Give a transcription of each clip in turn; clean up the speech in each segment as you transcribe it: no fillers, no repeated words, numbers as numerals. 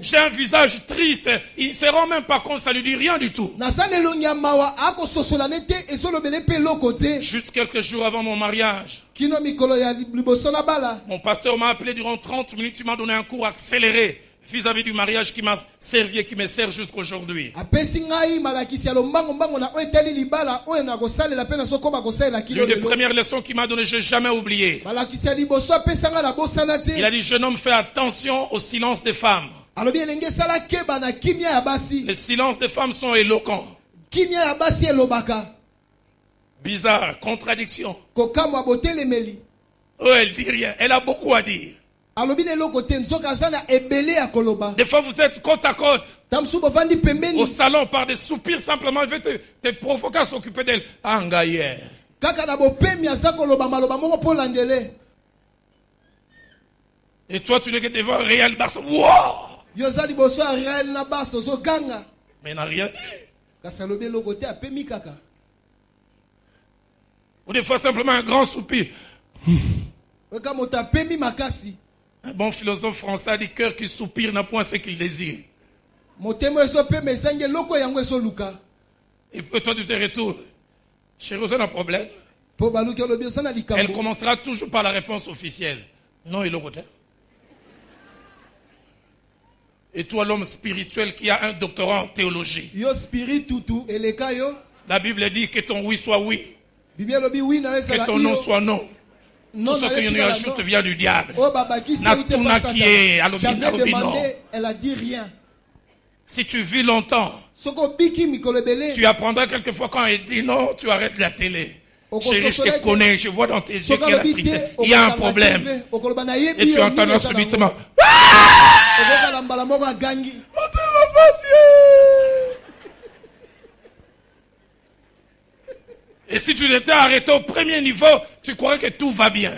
J'ai un visage triste. Il ne se rend même pas compte, ça ne lui dit rien du tout. Juste quelques jours avant mon mariage, mon pasteur m'a appelé durant 30 minutes. Il m'a donné un cours accéléré vis-à-vis du mariage qui m'a servi et qui me sert jusqu'aujourd'hui. L'une des premières leçons qu'il m'a donné, je n'ai jamais oublié. Il a dit, jeune homme, fais attention au silence des femmes. Les silences des femmes sont éloquents. Bizarre, contradiction. Oh, elle dit rien. Elle a beaucoup à dire. Des fois vous êtes côte à côte au salon par des soupirs simplement. Il veut te provoquer à s'occuper d'elle. Angaye. Et toi tu n'es que devant Real Barça. Wow! Mais il n'a rien dit. Ou des fois simplement un grand soupir. Un bon philosophe français a dit, cœur qui soupire n'a point ce qu'il désire. Et puis toi tu te retournes. Chérie, c'est un problème. Elle commencera toujours par la réponse officielle. Non, il est côté. Et toi, l'homme spirituel qui a un doctorat en théologie. La Bible dit que ton oui soit oui. Que ton non soit non. Tout ce que nous ajoute vient du diable. Elle a dit rien. Si tu vis longtemps, tu apprendras quelquefois quand elle dit non, tu arrêtes la télé. Chérie, je te connais, je vois dans tes yeux qu'il y a la tristesse. Il y a un problème. Et tu entendras subitement. Et si tu t'étais arrêté au premier niveau, tu croirais que tout va bien.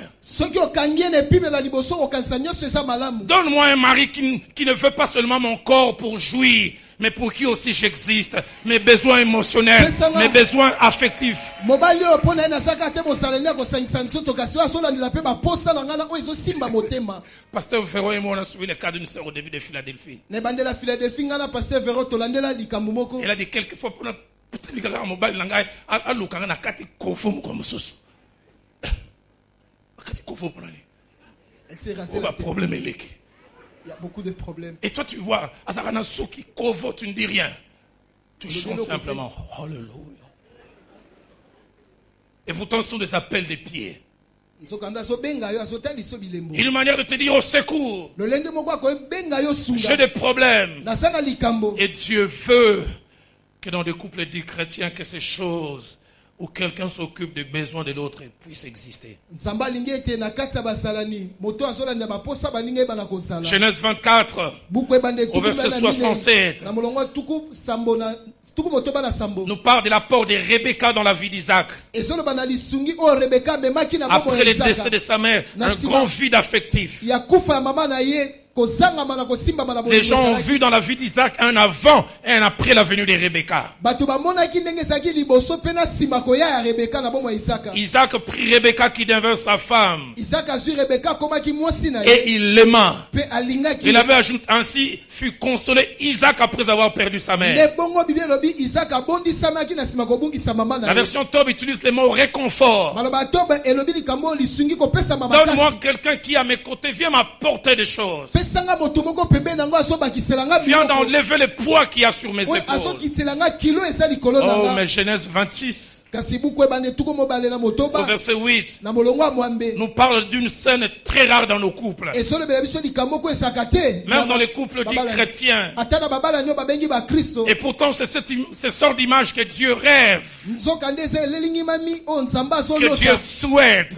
Donne-moi un mari qui ne veut pas seulement mon corps pour jouir, mais pour qui aussi j'existe. Mes besoins émotionnels, mes besoins affectifs. Pasteur Ferro et moi, on a suivi le cas d'une sœur au début de Philadelphie. Elle a dit quelquefois, il y a beaucoup de problèmes. Et toi tu vois, tu ne dis rien. Tu chantes simplement. Alléluia. Et pourtant ce sont des appels des pieds. Une manière de te dire au secours. J'ai des problèmes. Et Dieu veut que dans des couples dits chrétiens, que ces choses où quelqu'un s'occupe des besoins de l'autre puissent exister. Genèse 24, au verset 67, nous parle de l'apport de Rebecca dans la vie d'Isaac. Après le décès de sa mère, un grand vide affectif. Les gens ont vu dans la vie d'Isaac un avant et un après la venue de Rebecca. Isaac prit Rebecca qui devint sa femme. Et il l'aima. Il avait ajouté ainsi, fut consolé Isaac après avoir perdu sa mère. La version Tob utilise le mot réconfort. Donne-moi quelqu'un qui à mes côtés vient m'apporter des choses. Viens d'enlever le poids qu'il y a sur mes épaules. Oh, mais Genèse 26, au verset 8, nous parle d'une scène très rare dans nos couples. Même dans les couples dits chrétiens. Et pourtant, c'est ce sort d'image que Dieu rêve. Que Dieu souhaite.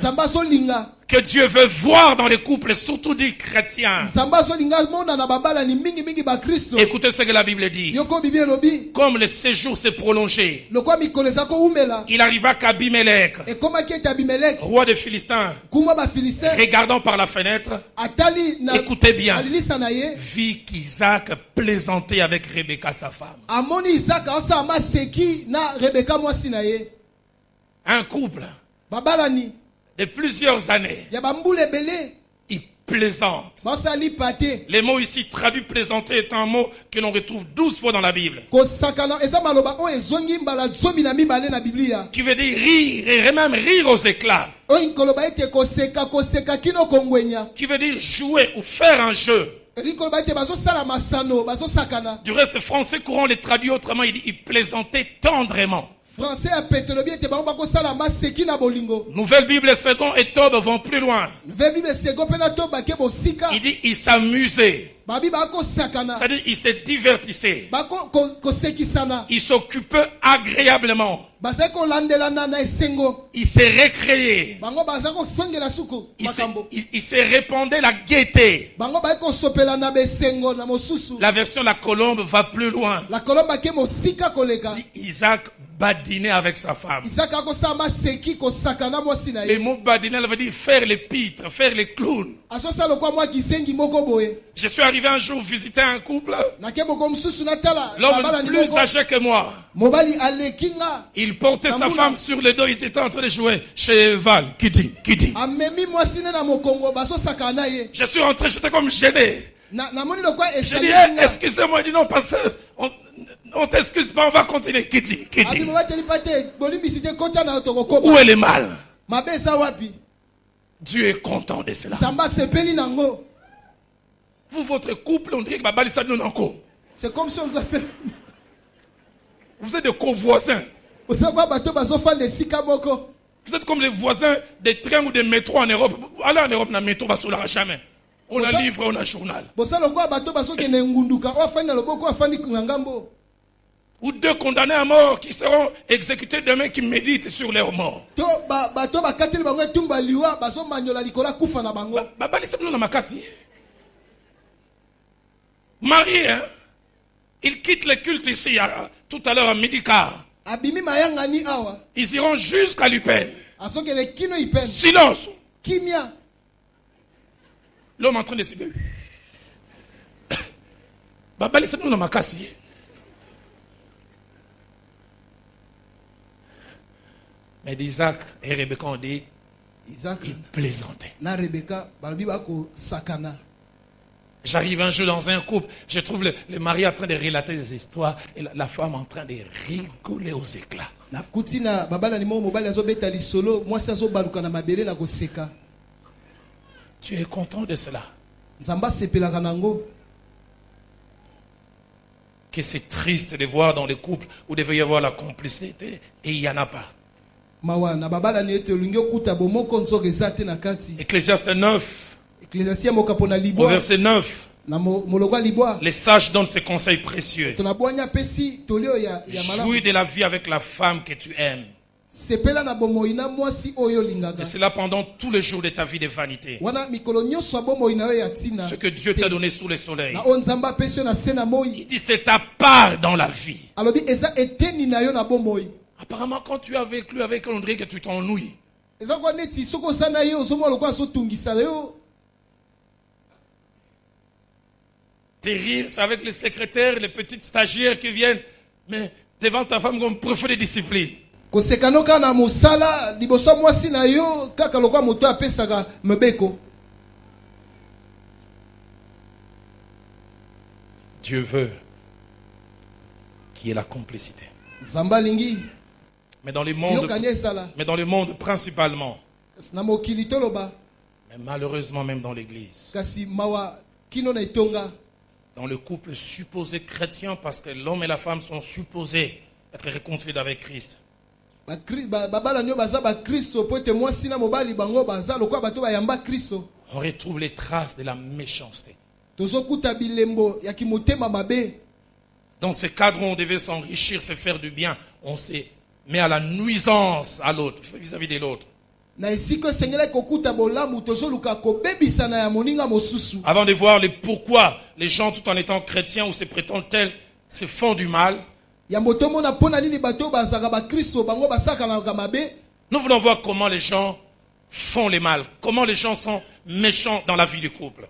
Que Dieu veut voir dans les couples, surtout des chrétiens. Écoutez ce que la Bible dit. Comme le séjour s'est prolongé, il arriva qu'Abimelech, roi des Philistins, regardant par la fenêtre, écoutez bien, vit qu'Isaac plaisantait avec Rebecca sa femme. Un couple de plusieurs années, il plaisante. Les mots ici traduits plaisanter est un mot que l'on retrouve 12 fois dans la Bible. Qui veut dire rire et même rire aux éclats. Qui veut dire jouer ou faire un jeu. Du reste, français courant les traduit autrement, il dit il plaisantait tendrement. Nouvelle Bible second et Tob vont plus loin. Il dit il s'amusait. C'est-à-dire il se divertissait. Il s'occupait agréablement. Il s'est récréé. Il s'est répandé la gaieté. La version la colombe va plus loin. Isaac badiner avec sa femme. Le mot badiner veut dire faire les pitres, faire les clowns. Je suis arrivé un jour visiter un couple. L'homme plus âgé que moi. Il portait sa femme sur le dos, il était en train de jouer cheval, Kidi. Je suis rentré, j'étais comme gêné. J'ai dit, excusez-moi, il dit non, pasteur, on t'excuse pas, on va continuer. Kidi. Où est le mal? Dieu est content de cela. Vous, votre couple, on dirait que c'est comme si on vous a fait. Vous êtes des co-voisins. Vous êtes comme les voisins des trains ou des métros en Europe. Allez en Europe, dans le métro, on ne jamais. On a livre, on a journal. Ou deux condamnés à mort qui seront exécutés demain qui méditent sur leur mort. Marie, hein, il quitte le culte ici, tout à l'heure à midi quart. Ils iront jusqu'à l'Upen. Silence. L'homme en train de se dire. Mais d'Isaac et Rebecca ont dit, ils plaisantaient. J'arrive un jour dans un couple, je trouve le mari en train de relater des histoires et la femme en train de rigoler aux éclats. Tu es content de cela? Que c'est triste de voir dans les couples où devait y avoir la complicité et il n'y en a pas. Ecclésiaste 9. Au verset 9, les sages donnent ces conseils précieux. Jouis de la vie avec la femme que tu aimes. Et cela pendant tous les jours de ta vie de vanité. Ce que Dieu t'a donné sous le soleil. Il dit c'est ta part dans la vie. Apparemment quand tu es avec lui, avec André, que tu t'ennuies. Tes rires, c'est avec les secrétaires, les petites stagiaires qui viennent, mais devant ta femme comme préfet de discipline. Dieu veut qu'il y ait la complicité. Mais dans le monde principalement. Mais malheureusement même dans l'église. Dans le couple supposé chrétien, parce que l'homme et la femme sont supposés être réconciliés avec Christ. On retrouve les traces de la méchanceté. Dans ce cadre où on devait s'enrichir, se faire du bien, on se met à la nuisance à l'autre, vis-à-vis de l'autre. Avant de voir pourquoi les gens, tout en étant chrétiens ou se prétendent tels, se font du mal, nous voulons voir comment les gens font le mal, comment les gens sont méchants dans la vie du couple.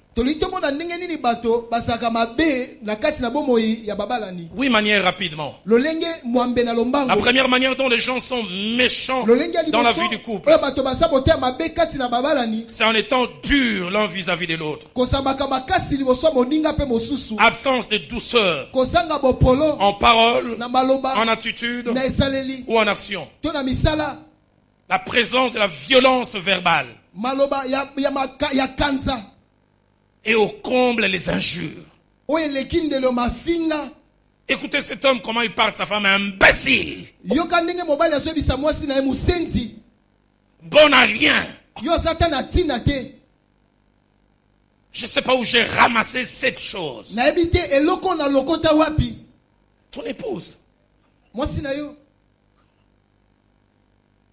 Oui, manière rapidement. La première manière dont les gens sont méchants dans la vie du couple, c'est en étant durs l'un vis-à-vis de l'autre. Absence de douceur en parole, en attitude ou en action. La présence de la violence verbale. Et au comble les injures. Écoutez cet homme comment il parle de sa femme, imbécile. Bon à rien. Je ne sais pas où j'ai ramassé cette chose. Ton épouse.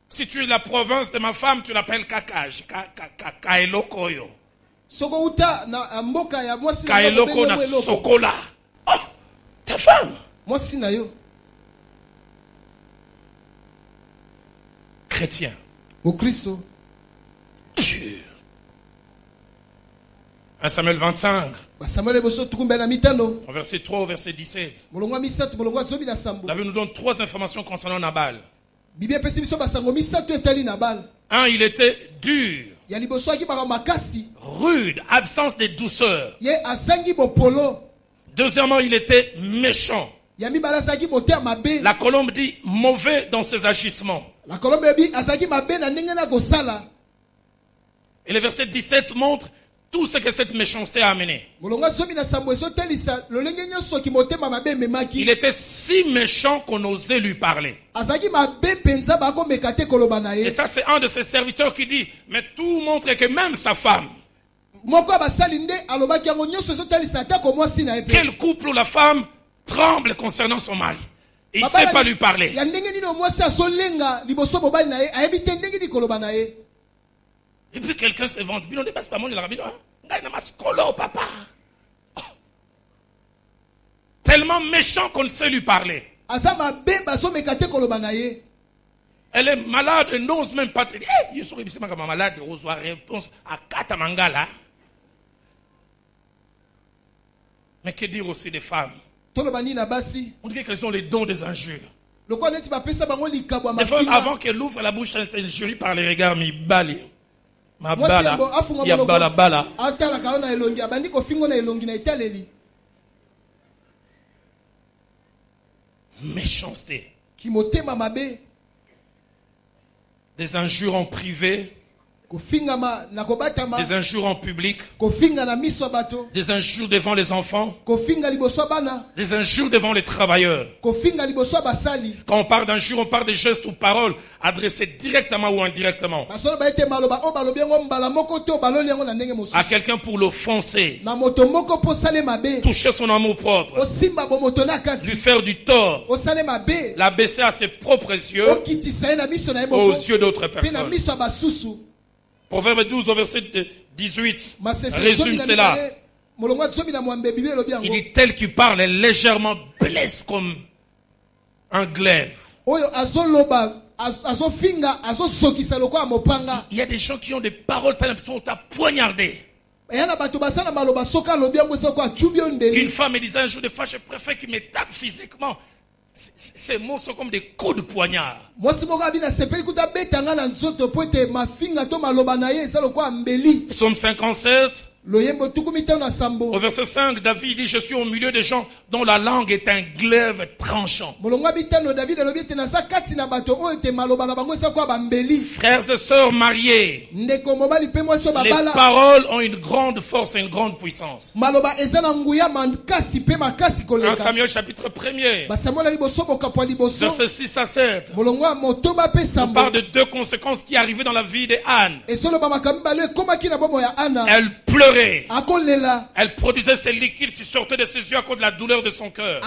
Si tu es de la province de ma femme, tu l'appelles Kakaj. Kaelokoyo. Kaeloko na Sokola. Oh, ta femme. Chrétien. Au Christ. Dur. 1 Samuel 25. Au verset 3 au verset 17. La Bible nous donne 3 informations concernant Nabal. 1, il était dur, rude, absence de douceur. Deuxièmement, il était méchant. La colombe dit mauvais dans ses agissements. Et le verset 17 montre tout ce que cette méchanceté a amené. Il était si méchant qu'on osait lui parler. Et ça, c'est un de ses serviteurs qui dit, mais tout montre que même sa femme. Quel couple où la femme tremble concernant son mari. Et il ne sait pas lui parler. Et puis quelqu'un se vante. Tellement méchant qu'on ne sait lui parler. Elle est malade et n'ose même pas te dire. Je suis malade, je reçois réponse à Katamangala. Mais que dire aussi des femmes? On dit qu'elles ont les dons des injures. Des femmes, avant qu'elles ouvrent la bouche, elles t'injurient par les regards, mais bali. Ma bala, ya bala bala. Méchanceté. Des injures en privé. Des injures en public. Des injures devant les enfants. Des injures devant les travailleurs. Quand on parle d'injures, on parle des gestes ou paroles adressées directement ou indirectement à quelqu'un pour l'offenser, toucher son amour propre, lui faire du tort, l'abaisser à ses propres yeux, aux yeux d'autres personnes. Proverbe 12 au verset 18 résume cela. Il dit tel qui parle est légèrement blesse comme un glaive. Il y a des gens qui ont des paroles tellement qui sont à poignarder. Une femme me disait un jour, des fois je préfère qu'il me tape physiquement. Ces mots sont comme des coups de poignard. Psaume 57. Au verset 5, David dit, je suis au milieu des gens dont la langue est un glaive tranchant. Frères et sœurs mariés, les paroles ont une grande force et une grande puissance. 1 Samuel chapitre 1er, verset 6 à 7. On parle de 2 conséquences qui arrivaient dans la vie d'Anne. Elle pleurait. Elle produisait ces liquides qui sortaient de ses yeux à cause de la douleur de son cœur.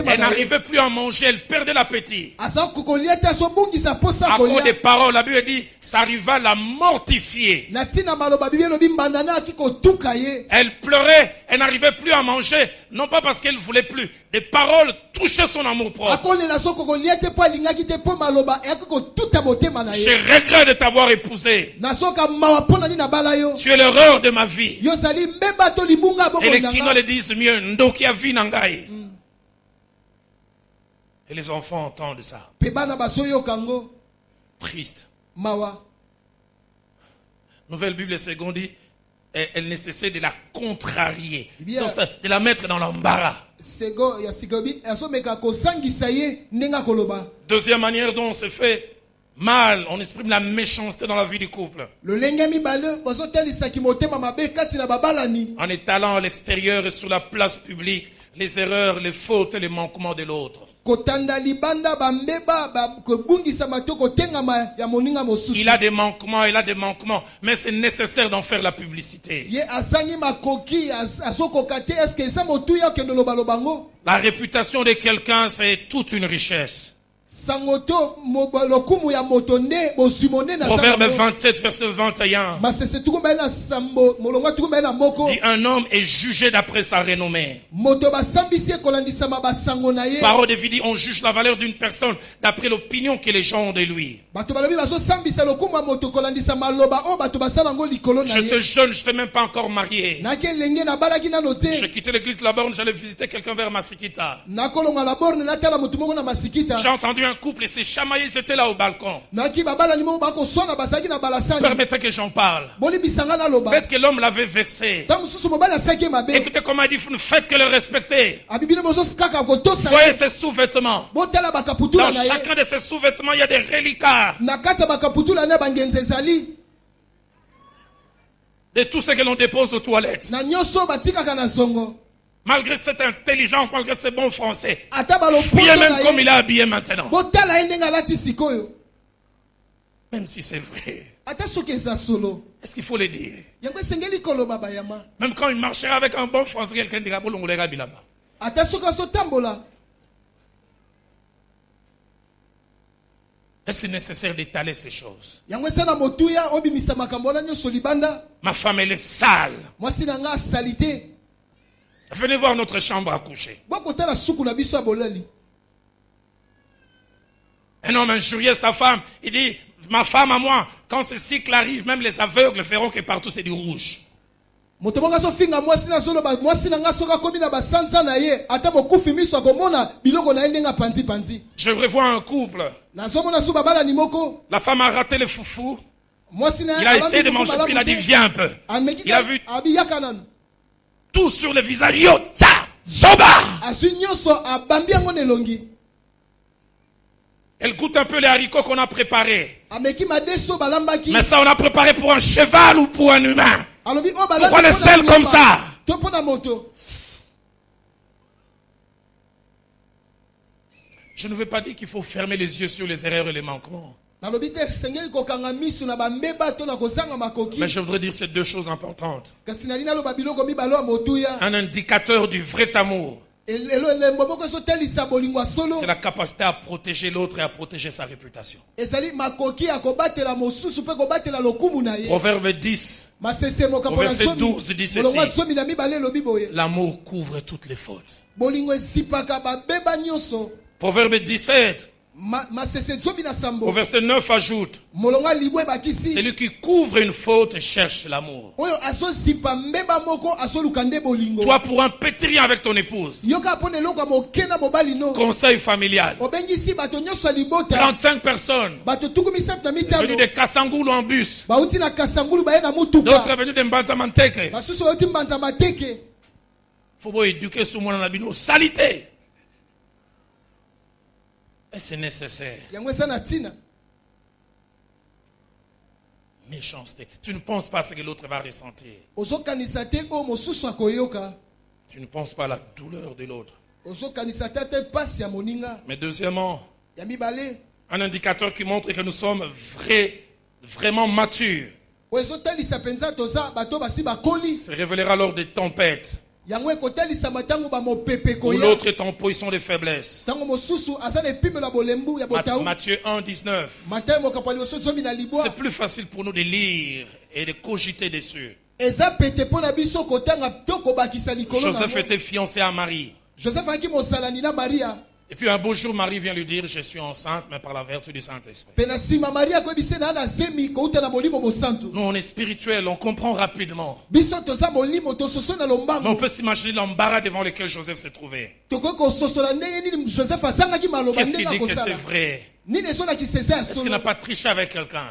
Elle n'arrivait plus à manger, elle perdait l'appétit. À cause des paroles, la Bible dit, ça arriva à la mortifier. Elle pleurait, elle n'arrivait plus à manger, non pas parce qu'elle ne voulait plus. Les paroles touchaient son amour propre. Je regrette de t'avoir épousé. Tu es l'erreur de ma vie. Et les Kinois le disent mieux, Ndoki avi nangai. Et les enfants entendent ça. Triste. Nouvelle Bible seconde dit, elle ne cessait de la contrarier, de la mettre dans l'embarras. Deuxième manière dont on se fait mal, on exprime la méchanceté dans la vie du couple. En étalant à l'extérieur et sur la place publique les erreurs, les fautes et les manquements de l'autre. Il a des manquements, mais c'est nécessaire d'en faire la publicité. La réputation de quelqu'un, c'est toute une richesse. Proverbe 27, verset 21. Dit, un homme est jugé d'après sa renommée. Parole de vie dit, on juge la valeur d'une personne d'après l'opinion que les gens ont de lui. J'étais jeune, je n'étais même pas encore marié. J'ai quitté l'église de la borne, j'allais visiter quelqu'un vers Masikita. J'ai entendu un couple et s'est chamaillé, ils étaient là au balcon. Permettez que j'en parle. Peut-être que l'homme l'avait vexé. Écoutez comment il dit, ne faites que le respecter. Voyez ses sous-vêtements. Dans chacun de ses sous-vêtements, il y a des reliquats. De tout ce que l'on dépose aux toilettes. Malgré cette intelligence, malgré ce bon français, bien même comme il est habillé maintenant. Même si c'est vrai. Est-ce qu'il faut le dire? Même quand il marchera avec un bon français, quelqu'un dira Bolongolera Bilaba. Est-ce nécessaire d'étaler ces choses? Ma femme, elle est sale. Venez voir notre chambre à coucher. Un homme injuriait sa femme. Il dit, ma femme à moi, quand ce cycle arrive, même les aveugles verront que partout c'est du rouge. Je revois un couple. La femme a raté le foufou. Il a essayé de manger, puis il a dit, viens un peu. Il a vu tout sur le visage. Yo, tcha, zoba. Elle goûte un peu les haricots qu'on a préparés. Mais ça, on a préparé pour un cheval ou pour un humain? Pourquoi le sel comme ça? Je ne veux pas dire qu'il faut fermer les yeux sur les erreurs et les manquements. Mais je voudrais dire ces deux choses importantes. Un indicateur du vrai amour, c'est la capacité à protéger l'autre et à protéger sa réputation. Proverbe 10, verset 12 dit ceci. L'amour couvre toutes les fautes. Proverbe 17, au verset 9 ajoute, celui qui couvre une faute cherche l'amour. Toi, pour un petit rien avec ton épouse, conseil familial, 35 personnes venues de Kassangoulou en bus, d'autres venus de Mbanzamanteke. Faut éduquer ce monde dans la bino salité. Et c'est nécessaire. Méchanceté. Tu ne penses pas à ce que l'autre va ressentir. Tu ne penses pas à la douleur de l'autre. Mais deuxièmement, un indicateur qui montre que nous sommes vraiment matures. Se révélera lors des tempêtes. Ou l'autre est en position de faiblesse. Matthieu 1, 19. C'est plus facile pour nous de lire et de cogiter dessus. Joseph était fiancé à Marie. Et puis un beau jour, Marie vient lui dire, je suis enceinte, mais par la vertu du Saint-Esprit. Nous, on est spirituel, on comprend rapidement. Mais on peut s'imaginer l'embarras devant lequel Joseph s'est trouvé. Qu'est-ce qu'il dit que c'est vrai? Est-ce qu'il n'a pas triché avec quelqu'un?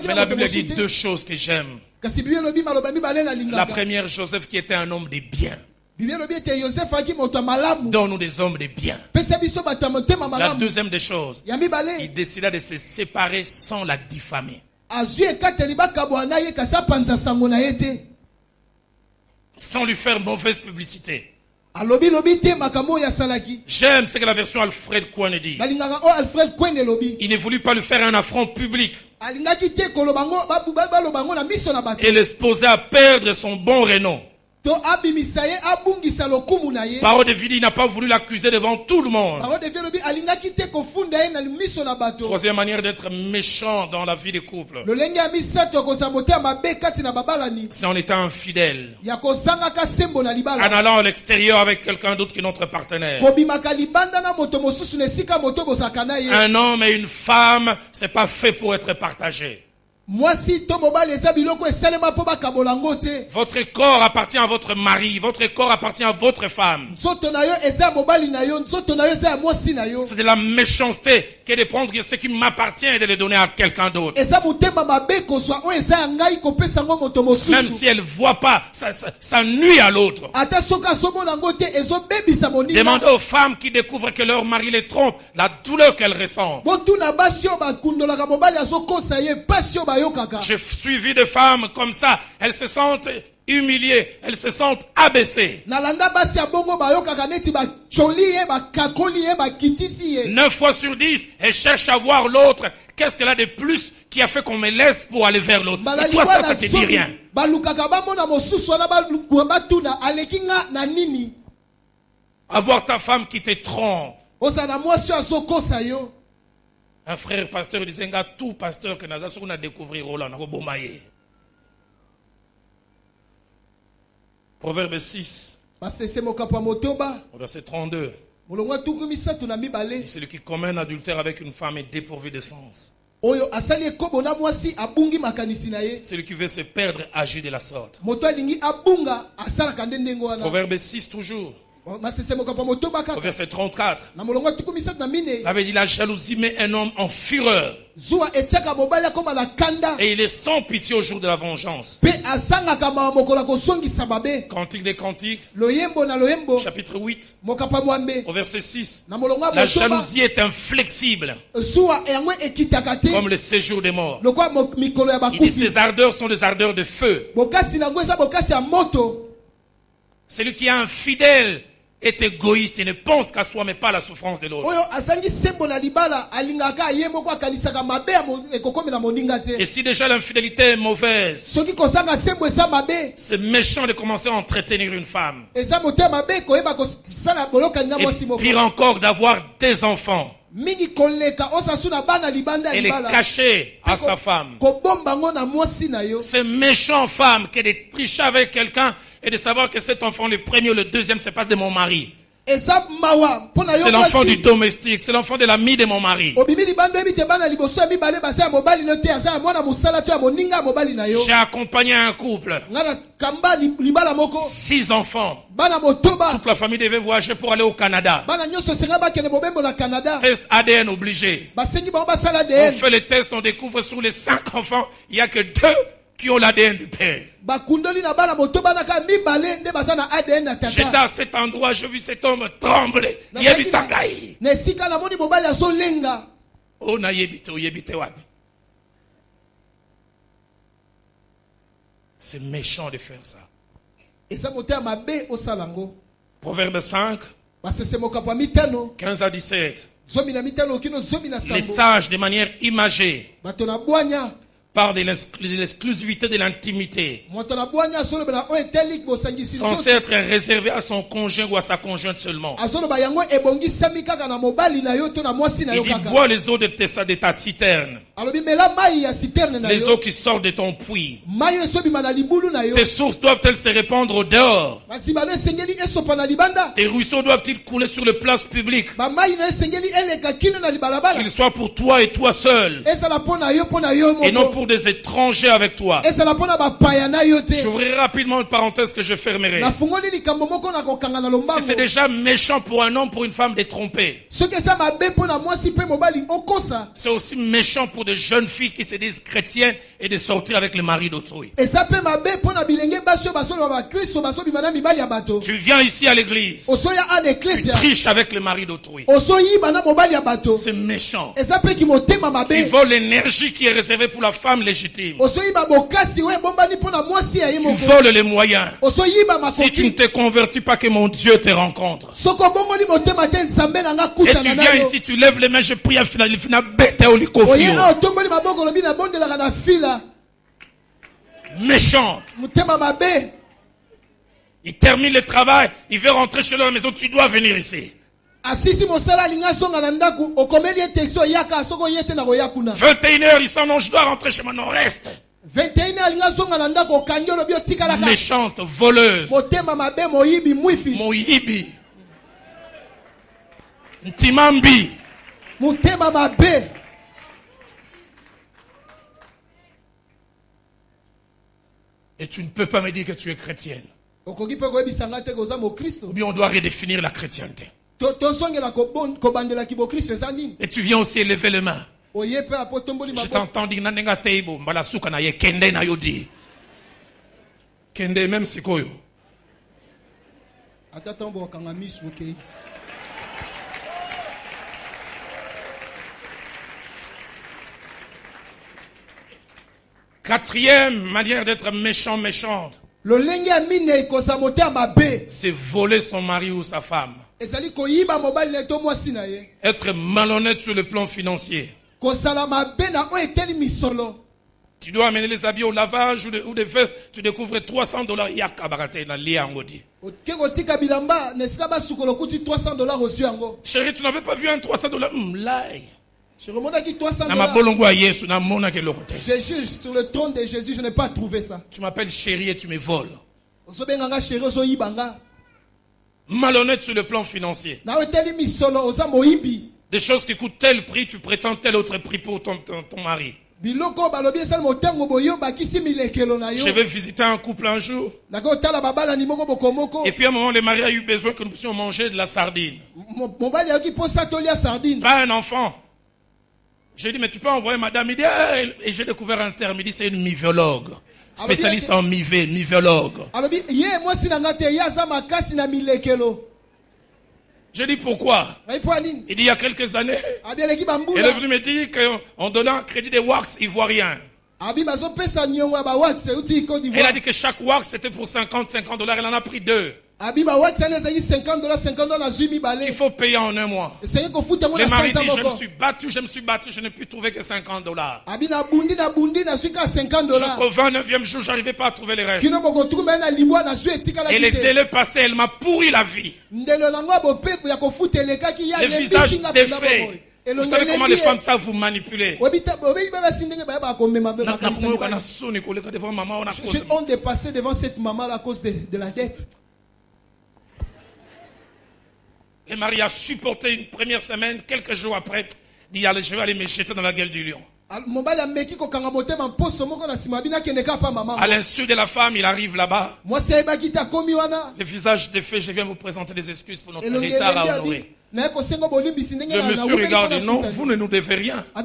Mais la Bible dit deux choses que j'aime. La première, Joseph qui était un homme de bien. Donne-nous des hommes de bien. La deuxième des choses, il décida de se séparer sans la diffamer. Sans lui faire mauvaise publicité. J'aime ce que la version Alfred Kouane dit. Il ne voulut pas lui faire un affront public et l'exposer à perdre son bon renom. Parole de vie, il n'a pas voulu l'accuser devant tout le monde. Troisième manière d'être méchant dans la vie des couples, c'est en étant infidèle, en allant à l'extérieur avec quelqu'un d'autre que notre partenaire. Un homme et une femme, c'est pas fait pour être partagé. Votre corps appartient à votre mari, votre corps appartient à votre femme. C'est de la méchanceté que de prendre ce qui m'appartient et de le donner à quelqu'un d'autre. Même si elle ne voit pas, ça nuit à l'autre. Demandez aux femmes qui découvrent que leur mari les trompe, la douleur qu'elles ressentent. J'ai suivi des femmes comme ça, elles se sentent humiliées, elles se sentent abaissées. 9 fois sur 10, elles cherchent à voir l'autre. Qu'est-ce qu'elle a de plus qui a fait qu'on me laisse pour aller vers l'autre? Et toi, ça te dit rien. Avoir ta femme qui te trompe. Un frère pasteur disait, tout pasteur que nous avons découvert, Proverbe 6, verset 32. Celui qui commet un adultère avec une femme est dépourvu de sens. Celui qui veut se perdre agit de la sorte. Proverbe 6 toujours. Au verset 34, avait dit, la jalousie met un homme en fureur et il est sans pitié au jour de la vengeance. Cantique des Cantiques, chapitre 8, au verset 6, la jalousie est inflexible comme le séjour des morts. Il dit, ses ardeurs sont des ardeurs de feu. Celui qui est infidèle est égoïste et ne pense qu'à soi mais pas à la souffrance de l'autre. Et si déjà l'infidélité est mauvaise, c'est méchant de commencer à entretenir une femme. Et pire encore, d'avoir des enfants et les cacher à sa femme. C'est méchant, femme, que de tricher avec quelqu'un et de savoir que cet enfant, le premier ou le deuxième, c'est pas de mon mari. C'est l'enfant du domestique, c'est l'enfant de l'ami de mon mari. J'ai accompagné un couple, 6 enfants. Toute la famille devait voyager pour aller au Canada. Test ADN obligé. On fait le test, on découvre sur les 5 enfants, il n'y a que 2 qui ont l'ADN du père. J'étais à cet endroit, j'ai vu cet homme trembler. C'est méchant de faire ça. Proverbe 5, 15 à 17. Les sages de manière imagée Parle de l'exclusivité de l'intimité. Censé être réservé à son conjoint ou à sa conjointe seulement. Il dit bois les eaux de ta citerne. Les eaux qui sortent de ton puits. Tes sources doivent-elles se répandre au dehors? Tes ruisseaux doivent-ils couler sur les places publiques? Qu'ils soient pour toi et toi seul. Et non pour des étrangers avec toi. J'ouvrirai rapidement une parenthèse que je fermerai. Si c'est déjà méchant pour un homme, pour une femme de tromper, c'est aussi méchant pour des jeunes filles qui se disent chrétiennes et de sortir avec le mari d'autrui. Tu viens ici à l'église, tu triches avec le mari d'autrui. C'est méchant. Tu voles l'énergie qui est réservée pour la femme légitime. Tu voles les moyens. Si tu ne te convertis pas, que mon Dieu te rencontre. Et tu viens ici, tu lèves les mains, je prie à final. Méchante. Il termine le travail, il veut rentrer chez lui à la maison, tu dois venir ici. 21h, il s'en non, je dois rentrer chez moi, non, reste. Méchante, voleuse. Moyibi. Ntimambi. Et tu ne peux pas me dire que tu es chrétienne. Ou bien on doit redéfinir la chrétienté. Et tu viens aussi élever les mains. Je t'entends dire nanenga teibo malasuka na ye kende na yodi. Kende même sikoyo. Quatrième manière d'être méchante. C'est voler son mari ou sa femme. Être malhonnête sur le plan financier. Tu dois amener les habits au lavage ou des vestes, tu découvres $300. Chérie, tu n'avais pas vu un $300? Je juge sur le trône de Jésus, je n'ai pas trouvé ça. Tu m'appelles chérie et tu me voles. Malhonnête sur le plan financier. Des choses qui coûtent tel prix, tu prétends tel autre prix pour ton mari. Je vais visiter un couple un jour. Et puis à un moment, le mari a eu besoin que nous puissions manger de la sardine. Pas un enfant. J'ai dit, mais tu peux envoyer madame. Il dit, et j'ai découvert un terme. Il dit, c'est une miviologue. Spécialiste en miviologue. J'ai dit, pourquoi? Il dit, il y a quelques années, elle est venue me dire qu'on donnait un crédit de wax ivoirien. Elle a dit que chaque wax c'était pour $50. Elle en a pris 2. Il faut payer en un mois. Le mari dit, je me suis battu, je n'ai pu trouver que $50. Jusqu'au 29e jour, je n'arrivais pas à trouver les restes. Et les délais passés, elle m'a pourri la vie. Le visage défait. Vous savez comment les femmes savent vous manipuler. J'ai honte de passer devant cette maman à cause de la dette. Le mari a supporté une première semaine, quelques jours après, dit, je vais aller me jeter dans la gueule du lion. À l'insu de la femme, il arrive là-bas. Le visage défait, je viens vous présenter des excuses pour notre retard à honorer. Le monsieur regarde, non, vous ne nous devez rien. Si,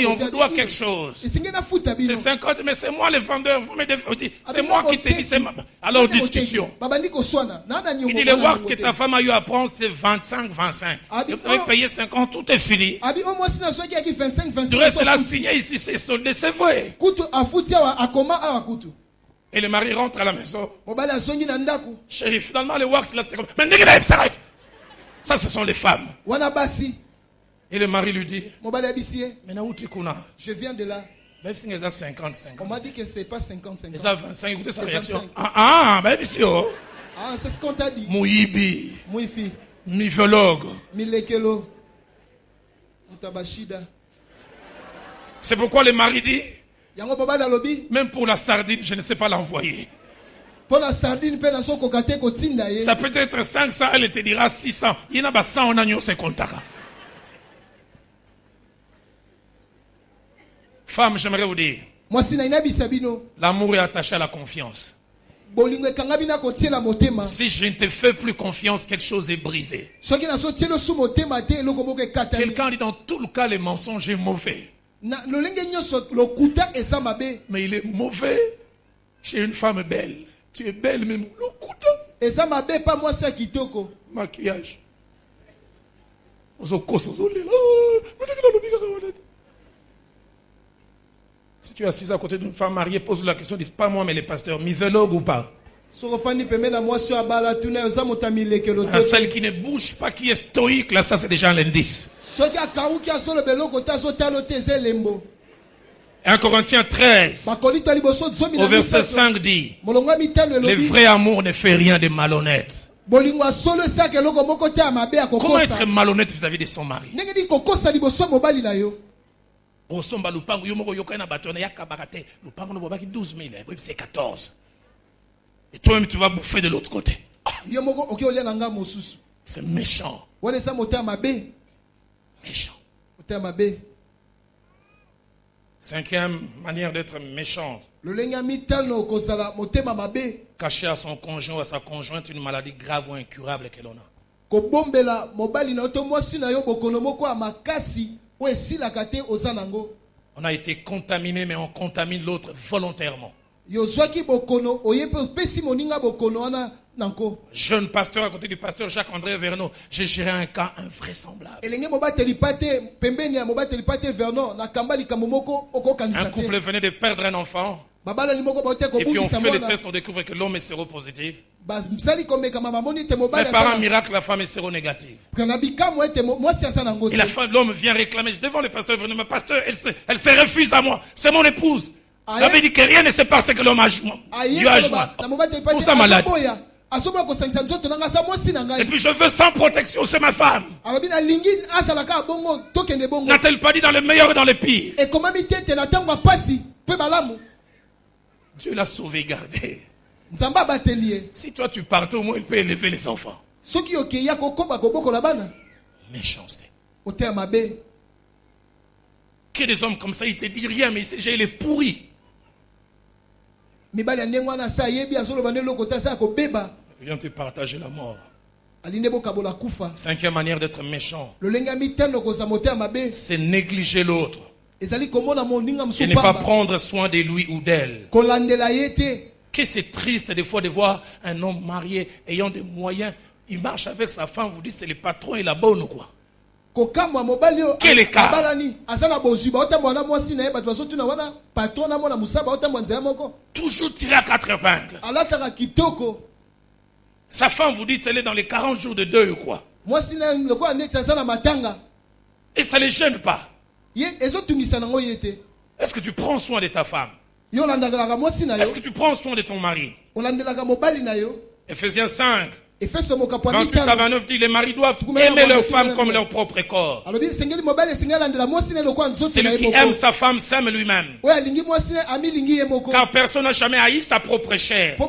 on vous doit quelque chose. C'est 50, mais c'est moi le vendeur, vous me devez. C'est moi qui t'ai dit, c'est ma... Alors, discussion. Il dit, le wax que ta femme a eu à prendre, c'est 25. Et vous avez payé 50, tout est fini. Tu restes là, signé ici, c'est soldé, c'est vrai. Et le mari rentre à la maison. Chérie, finalement, le wax, là, c'était comme, mais n'est-ce s'arrête. Ça, ce sont les femmes. Et le mari lui dit, je viens de là. Même si c'est 50-50. On m'a dit que c'est pas 50-50. Ça 25, écoutez sa réaction. Même si c'est ce qu'on t'a dit. Mouibi. Mouifi. Mivologue. Milekelo. Mutabashida. C'est pourquoi le mari dit, même pour la sardine, je ne sais pas l'envoyer. Pour la sardine, ça peut être 500, elle te dira 600. Il y en a 100, on a mis 50. Femme, j'aimerais vous dire, l'amour est attaché à la confiance. Si je ne te fais plus confiance, quelque chose est brisé. Quelqu'un dit dans tout le cas, les mensonges est mauvais. Mais il est mauvais chez une femme belle. Tu es belle, mais maquillage. Si tu es assise à côté d'une femme mariée, pose la question, dis pas moi, mais les pasteurs, mivologue ou pas? Celle qui ne bouge pas, qui est stoïque, là, ça c'est déjà un indice. 1 Corinthiens 13, au verset 5 dit, le vrai amour ne fait rien de malhonnête. Comment être malhonnête vis-à-vis de son mari? C'est 14. Et toi-même tu vas bouffer de l'autre côté. C'est méchant. Méchant. Cinquième manière d'être méchante. Cacher à son conjoint ou à sa conjointe une maladie grave ou incurable que l'on a. On a été contaminé, mais on contamine l'autre volontairement. Jeune pasteur à côté du pasteur Jacques-André Verneau, j'ai géré un cas invraisemblable. Un couple venait de perdre un enfant. Et puis on fait des tests, on découvre que l'homme est séropositif. Mais par un miracle, la femme est séronégative. Et la femme, l'homme vient réclamer devant le pasteur Verneau, mais pasteur, elle se refuse à moi. C'est mon épouse. La Bible dit que rien ne se passe que l'homme a joint. Pour sa maladie. Et puis je veux sans protection, c'est ma femme. N'a-t-elle pas dit dans le meilleur et dans le pire? Dieu l'a sauvé, gardé. Si toi tu partais, au moins il peut élever les enfants. Méchanceté. Que des hommes comme ça, ils te disent rien, mais il est pourri. Il vient te partager la mort. Cinquième manière d'être méchant, c'est négliger l'autre et ne pas prendre soin de lui ou d'elle. Que c'est triste des fois de voir un homme marié ayant des moyens, il marche avec sa femme, vous dites c'est le patron et la bonne ou quoi? Quel écart? Toujours tiré à 4 épingles. Sa femme vous dit elle est dans les 40 jours de deuil ou quoi? Et ça ne les gêne pas. Est-ce que tu prends soin de ta femme? Est-ce que tu prends soin de ton mari? Ephésiens 5. 28 à 29 dit les maris doivent aimer leur femme comme leur propre corps. Celui qui aime sa femme s'aime lui-même. Car personne n'a jamais haï sa propre chair. Mais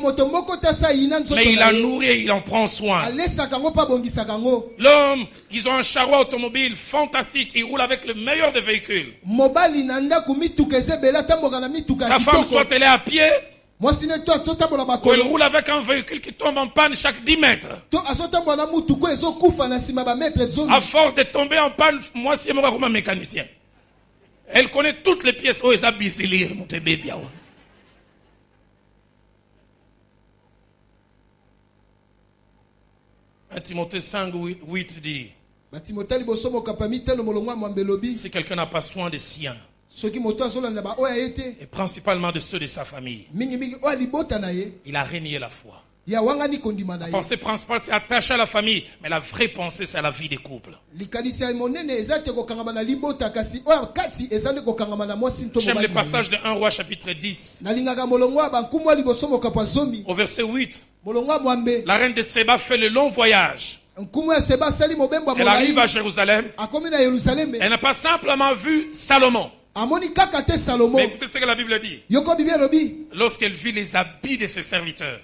il la nourrit et il en prend soin. L'homme, ils ont un charroi automobile fantastique. Il roule avec le meilleur des véhicules. Sa femme soit elle est à pied, ou elle roule avec un véhicule qui tombe en panne chaque 10 mètres. À force de tomber en panne, moi c'est mon mécanicien. Elle connaît toutes les pièces. Oh, ça bisilir, mon bébé. 1 Timothée 5, 8 dit, si quelqu'un n'a pas soin des siens, et principalement de ceux de sa famille, il a renié la foi. La pensée principale, c'est attacher à la famille. Mais la vraie pensée, c'est à la vie des couples. J'aime le passage de 1 Roi chapitre 10. Au verset 8. La reine de Séba fait le long voyage. Elle arrive à Jérusalem. Elle n'a pas simplement vu Salomon. Mais écoutez ce que la Bible dit. Lorsqu'elle vit les habits de ses serviteurs,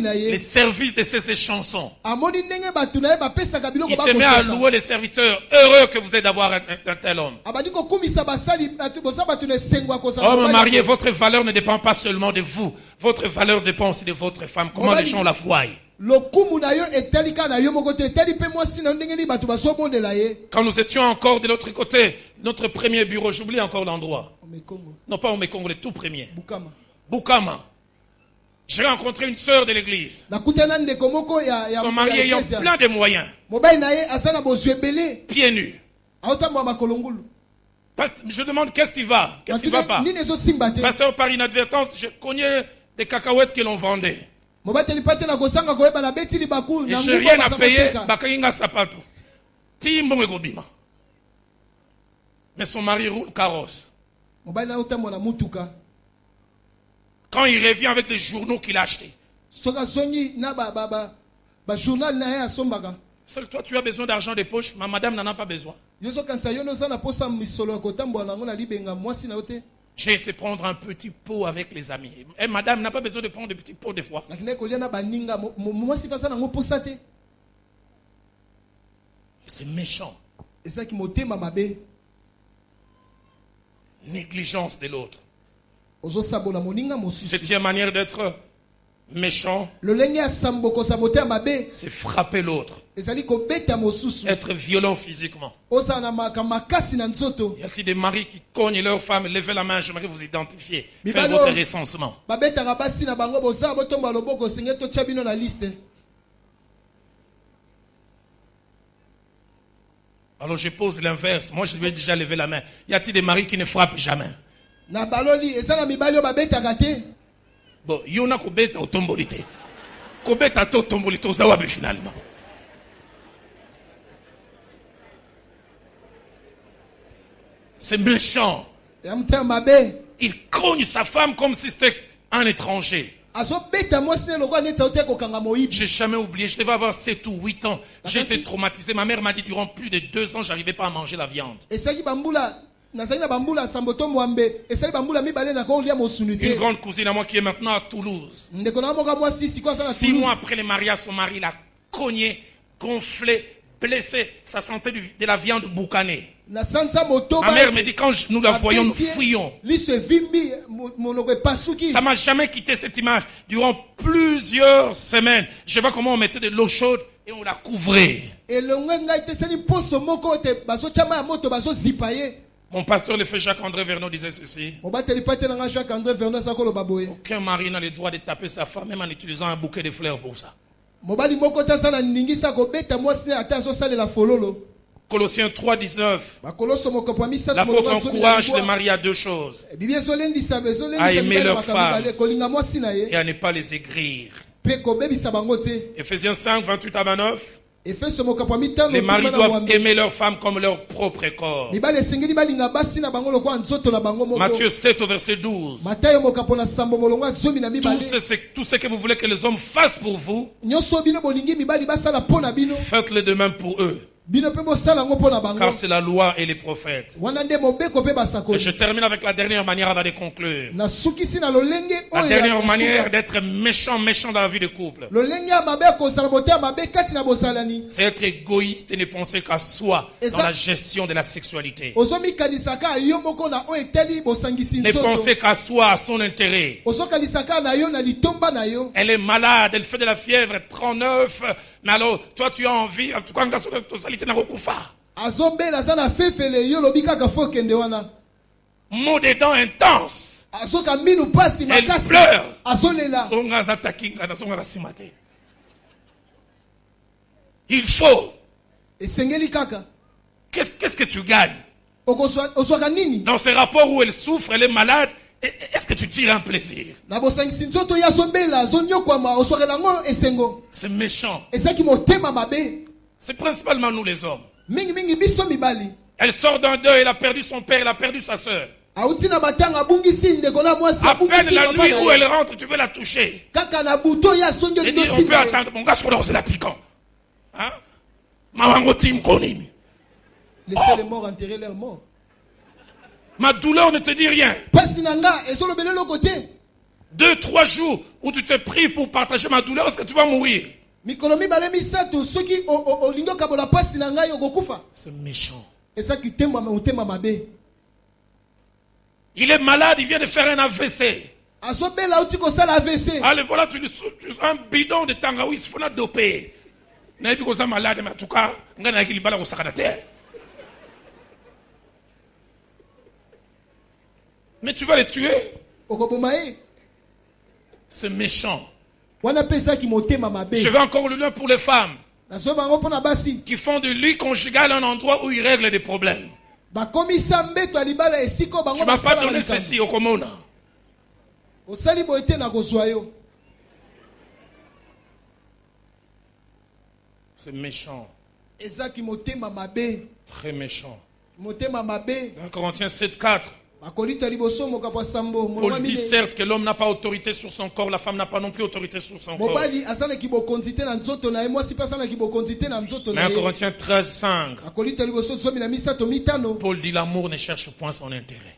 les services de ses chansons, il se met à louer les serviteurs. Heureux que vous êtes d'avoir un tel homme. Homme marié, votre valeur ne dépend pas seulement de vous. Votre valeur dépend aussi de votre femme. Comment les gens la voient. Quand nous étions encore de l'autre côté, notre premier bureau, j'oublie encore l'endroit. Non, pas au Mékongo, le tout premier. Bukama. J'ai rencontré une sœur de l'église. Son mari ayant plein de moyens. Pieds nus. Je demande qu'est-ce qui va? Qu'est-ce qui va pas? Pasteur, par inadvertance, je connais des cacahuètes que l'on vendait. Et j'ai rien à payer. Mais son mari roule carrosse. Quand il revient avec des journaux qu'il a achetés. Seul toi, tu as besoin d'argent de poche, ma madame n'en a pas besoin. J'ai été prendre un petit pot avec les amis. Et madame n'a pas besoin de prendre des petits pots des fois. C'est méchant. Négligence de l'autre. Septième manière d'être méchant, c'est frapper l'autre. Être violent physiquement. Y a-t-il des maris qui cognent leur femme? Levez la main, j'aimerais vous identifier. Faites votre recensement. Alors je pose l'inverse. Moi je vais déjà lever la main. Y a-t-il des maris qui ne frappent jamais? Bon, yona kobeta otombolite. Kobeta to tombolite ozawabe finalement. C'est méchant. Il cogne sa femme comme si c'était un étranger. J'ai jamais oublié, je devais avoir 7 ou 8 ans. J'ai été traumatisé. Ma mère m'a dit durant plus de 2 ans, j'arrivais pas à manger la viande. Une grande cousine à moi qui est maintenant à Toulouse. 6 mois après le mariage, son mari l'a cogné, gonflé, blessé. Ça sentait de la viande boucanée. Ma mère me dit quand nous la voyons, nous fuyons. Ça m'a jamais quitté cette image. Durant plusieurs semaines, je vois comment on mettait de l'eau chaude et on la couvrait. Mon pasteur, le frère Jacques-André Vernon, disait ceci. Aucun mari n'a le droit de taper sa femme, même en utilisant un bouquet de fleurs pour ça. Colossiens 3,19. L'apôtre encourage les maris à 2 choses. À aimer leurs femmes et à ne pas les aigrir. Ephésiens 5, 28 à 29. Les maris doivent aimer leurs femmes comme leur propre corps. Matthieu 7 au verset 12. Tout ce que vous voulez que les hommes fassent pour vous, faites-le de même pour eux. Car c'est la loi et les prophètes. Et je termine avec la dernière manière avant de conclure. La dernière manière d'être méchant dans la vie de couple, c'est être égoïste et ne penser qu'à soi dans la gestion de la sexualité. Ne penser qu'à soi, à son intérêt. Elle est malade, elle fait de la fièvre 39, mais alors toi tu as envie, en tout cas, mot des dents intense. Elle pleure. Il faut. Qu'est-ce que tu gagnes? Dans ces rapports où elle souffre, elle est malade, Est-ce que tu tires un plaisir? C'est méchant. C'est principalement nous les hommes. Elle sort d'un deuil, elle a perdu son père, elle a perdu sa soeur. À peine la nuit où elle rentre, tu veux la toucher. Elle dit, on peut attendre. Mon gars, c'est la tican. Hein? Laissez les morts enterrer leurs morts. Ma douleur ne te dit rien. 2-3 jours où tu te pries pour partager ma douleur, est-ce que tu vas mourir? C'est méchant. Il est malade, il vient de faire un AVC. Allez, voilà, tu as un bidon de tangaouis, il faut la doper. Mais tu vas les tuer. C'est méchant. Je vais encore le lien pour les femmes qui font de lui conjugal un endroit où ils règlent des problèmes. Tu m'as pas donné ceci au Komona. C'est méchant. Très méchant. Dans Corinthiens 7:4. Paul dit certes que l'homme n'a pas autorité sur son corps, la femme n'a pas non plus autorité sur son corps. Mais en Corinthiens 13:5, Paul dit l'amour ne cherche point son intérêt.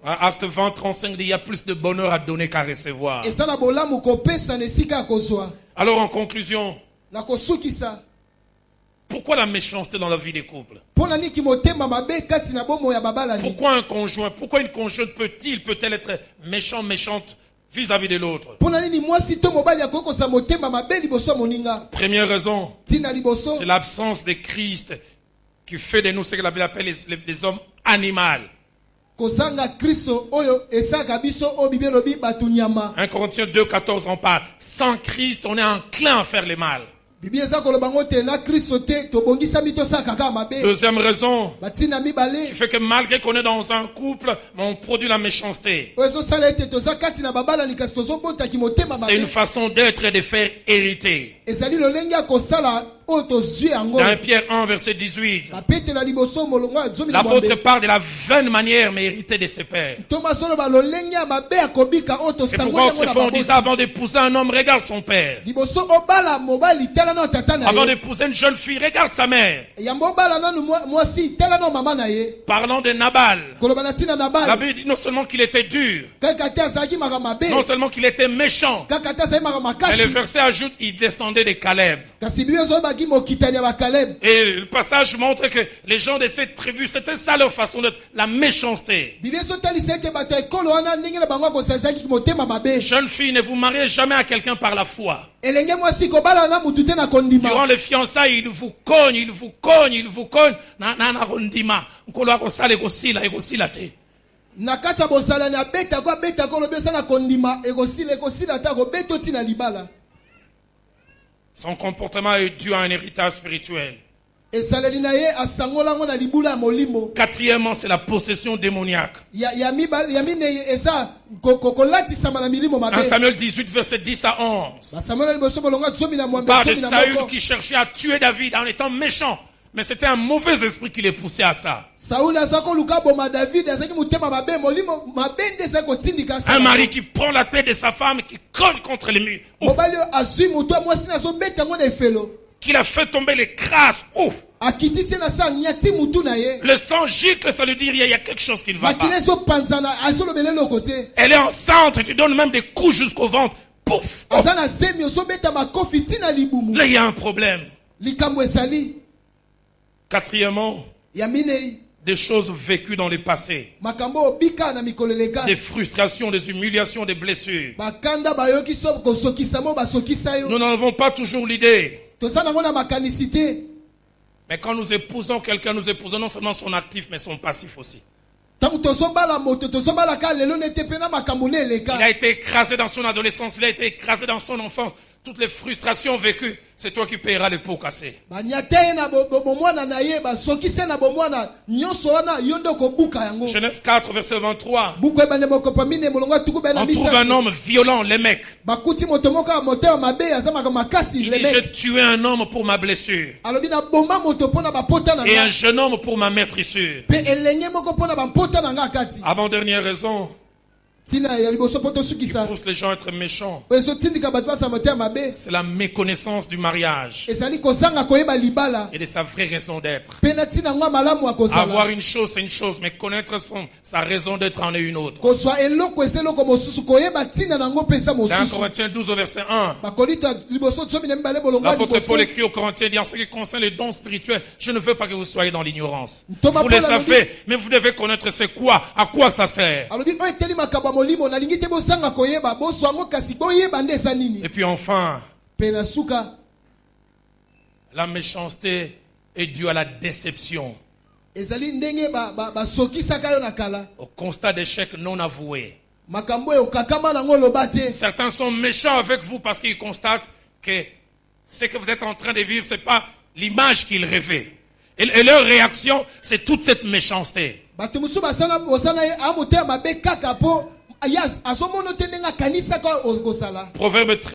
Acte 20:35 dit il y a plus de bonheur à donner qu'à recevoir. Alors en conclusion, pourquoi la méchanceté dans la vie des couples? Pourquoi un conjoint, pourquoi une conjointe peut-elle être méchante vis-à-vis de l'autre? Première raison, c'est l'absence de Christ qui fait de nous ce que la Bible appelle les hommes animaux. 1 Corinthiens 2:14 en parle. Sans Christ, on est enclin à faire le mal. Deuxième raison qui fait que malgré qu'on est dans un couple, on produit la méchanceté. C'est une façon d'être et de faire hériter. Dans Pierre 1 verset 18, l'apôtre parle de la vaine manière mais héritée de ses pères. C'est pourquoi autrefois on disait avant d'épouser un homme, regarde son père. Avant d'épouser une jeune fille, regarde sa mère. Parlant de Nabal, la Bible dit non seulement qu'il était dur, non seulement qu'il était méchant, mais le verset ajoute il descendait de Caleb. Et le passage montre que les gens de cette tribu, c'était ça leur façon d'être, la méchanceté. Jeune fille, ne vous mariez jamais à quelqu'un par la foi. Durant les fiançailles, il vous cogne. Son comportement est dû à un héritage spirituel. Quatrièmement, c'est la possession démoniaque. 1 Samuel 18, verset 10 à 11. On parle de Saül qui cherchait à tuer David en étant méchant. Mais c'était un mauvais esprit qui les poussait à ça. Un mari qui prend la tête de sa femme et qui colle contre les murs. Qui l'a fait tomber les crasses. Le sang gicle, ça lui dit il y a quelque chose qui ne va pas. Elle est enceinte, tu donnes même des coups jusqu'au ventre. Pouf. Là, il y a un problème. Quatrièmement, des choses vécues dans le passé. Des frustrations, des humiliations, des blessures. Nous n'en avons pas toujours l'idée. Mais quand nous épousons quelqu'un, nous épousons non seulement son actif, mais son passif aussi. Il a été écrasé dans son adolescence, il a été écrasé dans son enfance. toutes les frustrations vécues, c'est toi qui paieras les pots cassés. Genèse 4, verset 23. On trouve un homme violent, les mecs. Il dit, j'ai tué un homme pour ma blessure. Et un jeune homme pour ma maîtrissure. Avant-dernière raison. Qui pousse les gens à être méchants. C'est la méconnaissance du mariage et de sa vraie raison d'être. Avoir une chose, c'est une chose, mais connaître sa raison d'être en est une autre. Dans Corinthiens 12 au verset 1, l'apôtre Paul écrit aux Corinthiens, dit, en ce qui concerne les dons spirituels, je ne veux pas que vous soyez dans l'ignorance. Vous les savez, mais vous devez connaître c'est quoi, à quoi ça sert. Et puis enfin, la méchanceté est due à la déception, au constat d'échec non avoué. Certains sont méchants avec vous parce qu'ils constatent que ce que vous êtes en train de vivre, ce n'est pas l'image qu'ils rêvaient. Et leur réaction, c'est toute cette méchanceté. Proverbe